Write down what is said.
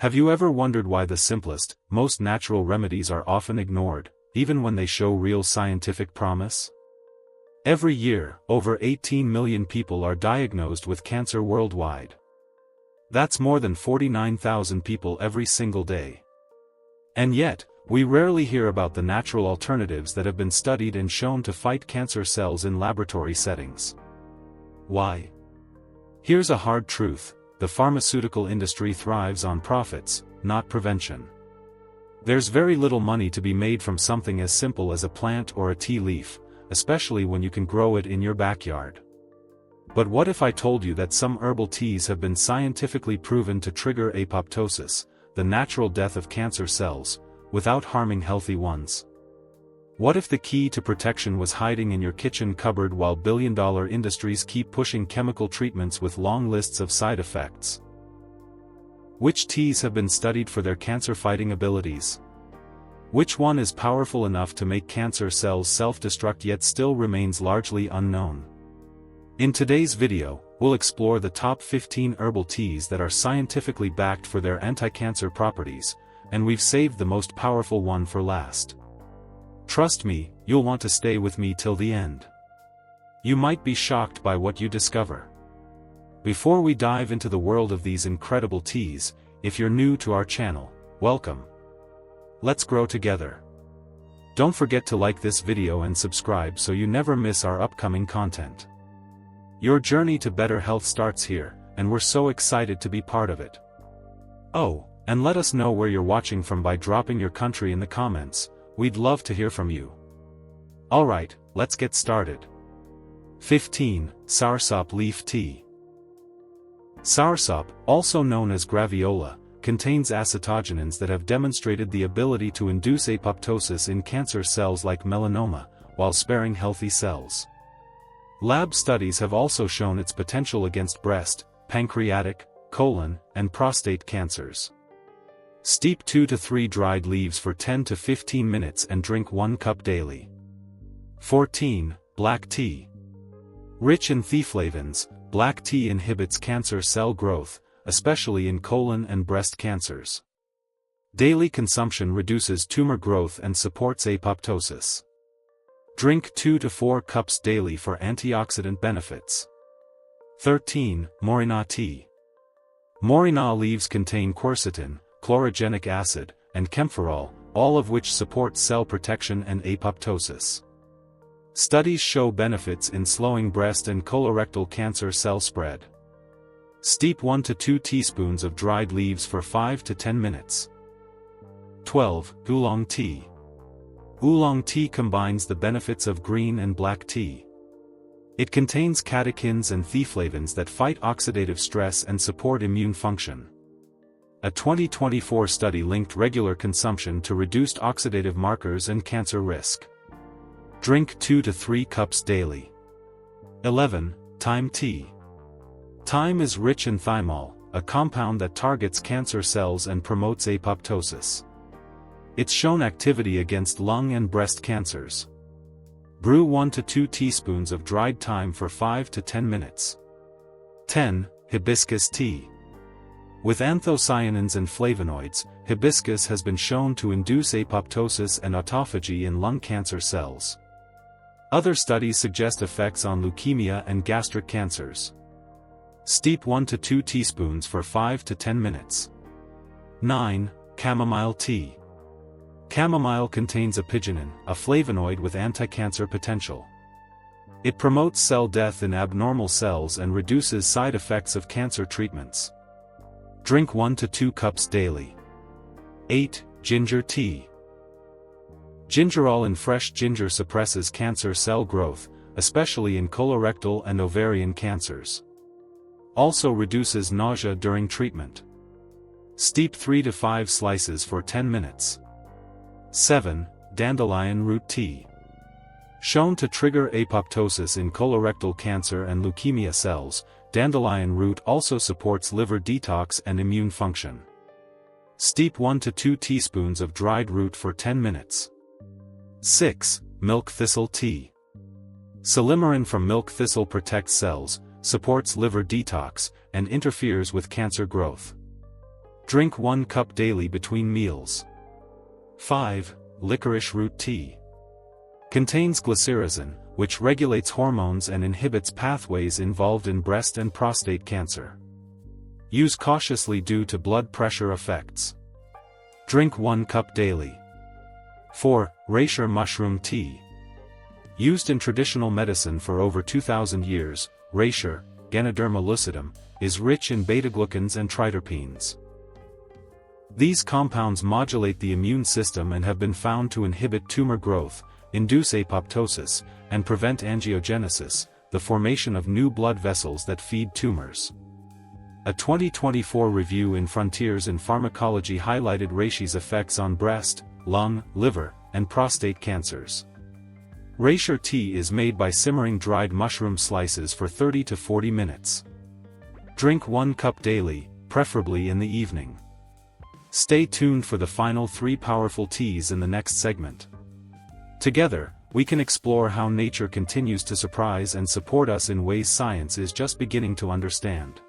Have you ever wondered why the simplest, most natural remedies are often ignored, even when they show real scientific promise? Every year, over 18 million people are diagnosed with cancer worldwide. That's more than 49,000 people every single day. And yet, we rarely hear about the natural alternatives that have been studied and shown to fight cancer cells in laboratory settings. Why? Here's a hard truth: the pharmaceutical industry thrives on profits, not prevention. There's very little money to be made from something as simple as a plant or a tea leaf, especially when you can grow it in your backyard. But what if I told you that some herbal teas have been scientifically proven to trigger apoptosis, the natural death of cancer cells, without harming healthy ones? What if the key to protection was hiding in your kitchen cupboard while billion-dollar industries keep pushing chemical treatments with long lists of side effects? Which teas have been studied for their cancer-fighting abilities? Which one is powerful enough to make cancer cells self-destruct yet still remains largely unknown? In today's video, we'll explore the top 15 herbal teas that are scientifically backed for their anti-cancer properties, and we've saved the most powerful one for last. Trust me, you'll want to stay with me till the end. You might be shocked by what you discover. Before we dive into the world of these incredible teas, if you're new to our channel, welcome. Let's grow together. Don't forget to like this video and subscribe so you never miss our upcoming content. Your journey to better health starts here, and we're so excited to be part of it. Oh, and let us know where you're watching from by dropping your country in the comments. We'd love to hear from you. Alright, let's get started. 15. Soursop Leaf Tea. Soursop, also known as graviola, contains acetogenins that have demonstrated the ability to induce apoptosis in cancer cells like melanoma, while sparing healthy cells. Lab studies have also shown its potential against breast, pancreatic, colon, and prostate cancers. Steep 2 to 3 dried leaves for 10 to 15 minutes and drink 1 cup daily. 14. Black tea. Rich in theaflavins, black tea inhibits cancer cell growth, especially in colon and breast cancers. Daily consumption reduces tumor growth and supports apoptosis. Drink 2 to 4 cups daily for antioxidant benefits. 13. Moringa tea. Moringa leaves contain quercetin, chlorogenic acid, and camphorol, all of which support cell protection and apoptosis. Studies show benefits in slowing breast and colorectal cancer cell spread. Steep 1 to 2 teaspoons of dried leaves for 5 to 10 minutes. 12. Oolong tea. Oolong tea combines the benefits of green and black tea. It contains catechins and theaflavins that fight oxidative stress and support immune function. A 2024 study linked regular consumption to reduced oxidative markers and cancer risk. Drink 2 to 3 cups daily. 11. Thyme tea. Thyme is rich in thymol, a compound that targets cancer cells and promotes apoptosis. It's shown activity against lung and breast cancers. Brew 1 to 2 teaspoons of dried thyme for 5 to 10 minutes. 10. Hibiscus tea. With anthocyanins and flavonoids, hibiscus has been shown to induce apoptosis and autophagy in lung cancer cells. Other studies suggest effects on leukemia and gastric cancers. Steep 1 to 2 teaspoons for 5 to 10 minutes. 9. Chamomile tea. Chamomile contains apigenin, a flavonoid with anti-cancer potential. It promotes cell death in abnormal cells and reduces side effects of cancer treatments. Drink 1 to 2 cups daily. 8. Ginger tea. Gingerol in fresh ginger suppresses cancer cell growth, especially in colorectal and ovarian cancers. Also reduces nausea during treatment. Steep 3 to 5 slices for 10 minutes. 7. Dandelion root tea. Shown to trigger apoptosis in colorectal cancer and leukemia cells, dandelion root also supports liver detox and immune function. Steep 1 to 2 teaspoons of dried root for 10 minutes. 6. Milk thistle tea. Silymarin from milk thistle protects cells, supports liver detox, and interferes with cancer growth. Drink 1 cup daily between meals. 5. Licorice root tea. Contains glycyrrhizin, which regulates hormones and inhibits pathways involved in breast and prostate cancer. Use cautiously due to blood pressure effects. Drink 1 cup daily. 4. Reishi mushroom tea. Used in traditional medicine for over 2,000 years, reishi, Ganoderma lucidum, is rich in beta-glucans and triterpenes. These compounds modulate the immune system and have been found to inhibit tumor growth, induce apoptosis, and prevent angiogenesis, the formation of new blood vessels that feed tumors. A 2024 review in Frontiers in Pharmacology highlighted reishi's effects on breast, lung, liver, and prostate cancers. Reishi tea is made by simmering dried mushroom slices for 30 to 40 minutes. Drink 1 cup daily, preferably in the evening. Stay tuned for the final 3 powerful teas in the next segment. Together, we can explore how nature continues to surprise and support us in ways science is just beginning to understand.